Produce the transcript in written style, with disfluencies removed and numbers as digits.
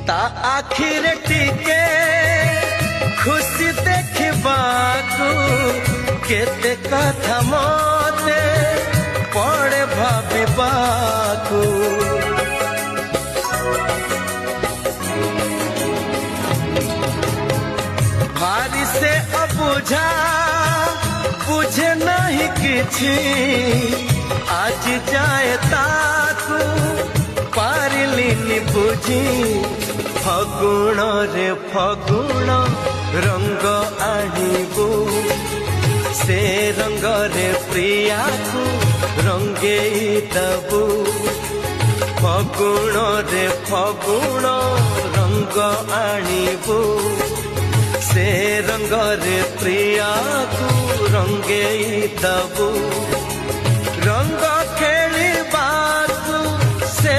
ता आखिर टिके खुशी देखबाकू केते कथा मते पड़े भाबिबाकू भारी से अबुझा बुझे नहीं किछि आज जाए ताकू पारिलिनी बुझी फगुण रे फगुण रंग आनिबू से रंग रे प्रिया को रंगे दबू फगुण रे फगुण रंग आनिबू से रंग रे प्रिया को रंगे दबू रंग खेलिबाकू से